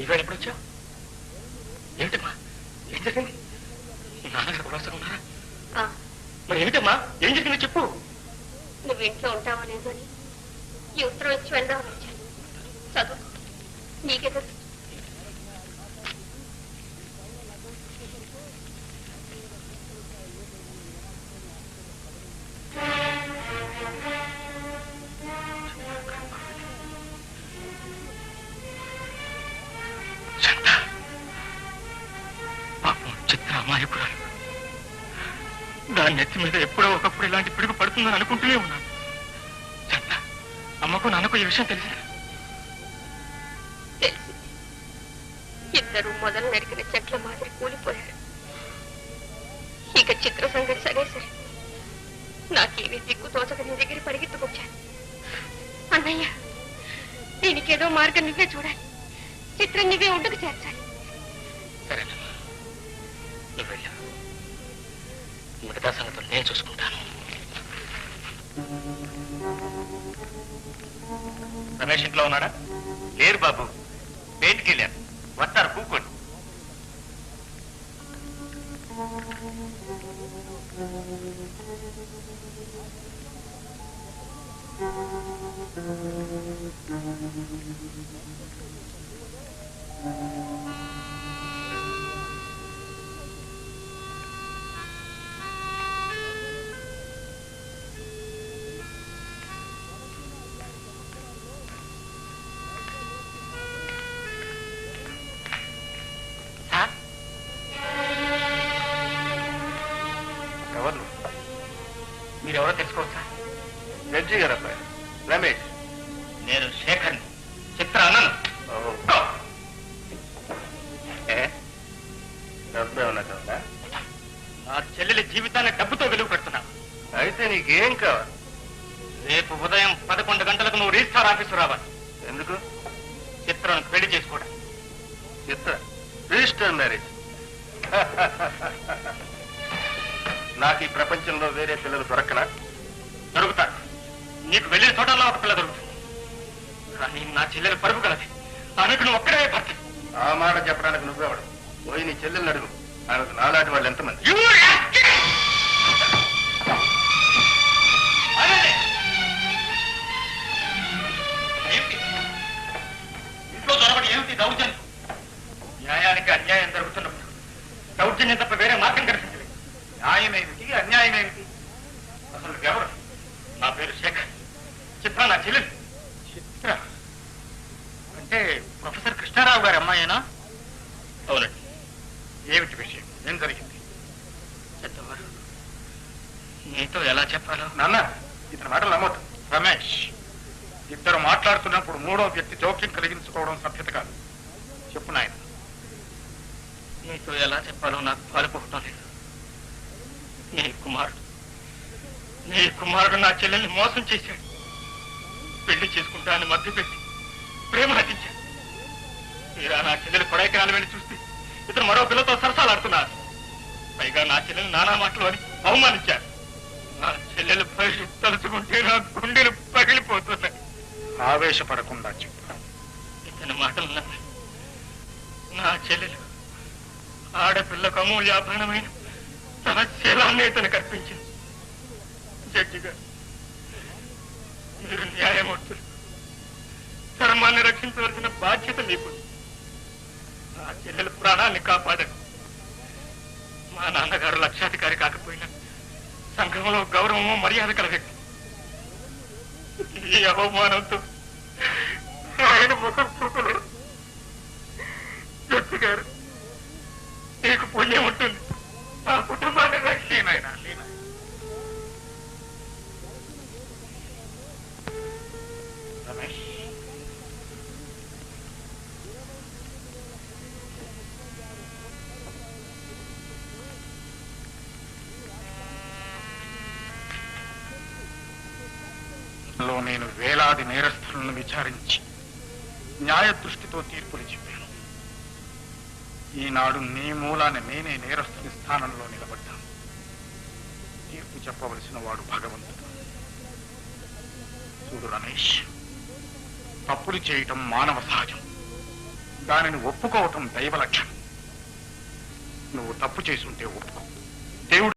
ఈవేళ ఎప్పుడు వచ్చావు? ఏమిటమ్మా ఏం జరిగింది? నాన్నగారు కులాసగా ఉన్నారా? మరి ఏమిటమ్మా ఏం జరిగిందో చెప్పు. నువ్వు ఇంట్లో ఉంటావా లేదు అని ఈ ఉత్తరం ఇచ్చి వెళ్దామని వచ్చాను. చదువు, నీకే తెలుసు. అమాయకురాలు. దాని నెత్తి మీద ఎప్పుడో ఒకప్పుడు ఇలాంటి పిడుగు పడుతుందని అనుకుంటూనే ఉన్నాను. అమ్మకు నాన్నకు ఈ విషయం తెలిసింది. ఇద్దరు మొదలు నరికిన చెట్ల మాదిరి కూలిపోయారు. ఇక చిత్ర సంగతి సరే సరే, నాకేమీ దిక్కు తోచక నీ దగ్గర పరిగెత్తుకొచ్చాను. అన్నయ్య, దీనికేదో మార్గం నువ్వే చూడాలి. చిత్రం నువ్వే ఒడ్డుకు చేర్చాలి. సరేనమ్మా, నువ్వు వెళ్ళా. మిగతా సంగతులు నేను చూసుకుంటాను. రమేష్ ఇంట్లో ఉన్నాడా? లేరు బాబు, బయటికి వెళ్ళారు. వస్తారు, కూకోండి. ఎవరు? మీరెవరో తెలుసుకోవచ్చా? జడ్జి గారు అబ్బాయి రమేష్. నేను శేఖర్ని, చిత్ర అన్నను. డబ్బు ఏమన్నా కావాలా? నా చెల్లెలి జీవితాన్ని డబ్బుతో వెలుగు పెడుతున్నా. అయితే నీకేం కావాలి? రేపు ఉదయం 11 గంటలకు నువ్వు రిజిస్టార్ ఆఫీసు రావాలి. ఎందుకు? చిత్రను పెళ్లి చేసుకోవడం. చిత్ర రిజిస్టర్ మ్యారేజ్? నాకు ఈ ప్రపంచంలో వేరే పిల్లలు దొరకనా? దొరుకుతారు. నీకు వెళ్ళిన చోటల్లో ఒక పిల్ల దొరుకుతుంది. కానీ నా చెల్లెలు పరుపు కలది. ఆమెకు నువ్వు ఒక్కడే భర్త. ఆ మాట చెప్పడానికి నువ్వెవడు? పోయి నీ చెల్లెల్ని అడుగు. ఆమెకు నాలాంటి వాళ్ళు ఎంతమంది? ఇంట్లో దొరకడం ఏమిటి దౌర్జన్యం? న్యాయానికి అన్యాయం జరుగుతున్నప్పుడు దౌర్జన్యం తప్ప వేరే మార్గం కనిపించలేదు. న్యాయం ఏమిటి, అన్యాయం ఏమిటి? అసలు ఎవరు? నా పేరు శేఖర్. చిత్ర నా చెల్లెలు. చిత్ర అంటే ప్రొఫెసర్ కృష్ణారావు గారి అమ్మాయేనా? అవునండి. ఏమిటి విషయం? ఏం జరిగింది? చెత్తవారు, నీతో ఎలా చెప్పాలో. నాన్న, ఇతని మాటలు నమ్మొద్దు. రమేష్, ఇద్దరు మాట్లాడుతున్నప్పుడు మూడో వ్యక్తి జోక్యం కలిగించుకోవడం సభ్యత కాదు. చెప్పు నాయన. నీతో ఎలా చెప్పాలో నాకు పాలుపోవటం లేదు. నీ కుమారుడు నా చెల్లెల్ని మోసం చేశాడు. పెళ్లి చేసుకుంటా అని మభ్యపెట్టి ప్రేమ హతించాడు. తీరా నా చెల్లెలు కొడైకెనాల్ వెళ్ళి చూస్తే ఇతను మరో పిల్లతో సరసాలాడుతున్నారు. పైగా నా చెల్లెలు నానా మాటలు అని అవమానించారు. నా చెల్లెలు భవిష్యత్తు తలుచుకుంటే నా గుండెలు పగిలిపోతున్నాయి. ఆవేశపడకుండా చెప్పు. ఇతని మాటలు నమ్మి నా చెల్లెలు ఆడపిల్లకు అమూల్యాభరణమైన తన శీలాన్ని ఇతను కల్పించింది. జడ్జి గారు, మీరు న్యాయమూర్తులు, ధర్మాన్ని రక్షించవలసిన బాధ్యత మీకు. నా చెల్లెలు ప్రాణాన్ని కాపాడండి. మా నాన్నగారు లక్షాధికారి కాకపోయినా సంఘంలో గౌరవము మర్యాద కల వ్యక్తి. ఈ అవమానంతో ఆయన ముఖం చూపులు. జడ్జి గారు, నీకు పుణ్యం ఉంటుంది. ఆ కుటుంబాన్ని రక్షణైనా రమేష్, నేను వేలాది నేరస్తులను విచారించి న్యాయ దృష్టితో తీర్పులు చెప్పాను. ఈనాడు నీ మూలాన నేనే నేరస్తుని స్థానంలో నిలబడ్డాను. తీర్పు చెప్పవలసిన వాడు భగవంతుడు. చూడు రమేష్, తప్పులు చేయటం మానవ సహజం. దానిని ఒప్పుకోవటం దైవ లక్షణం. నువ్వు తప్పు చేసుంటే ఒప్పుకో. దేవుడు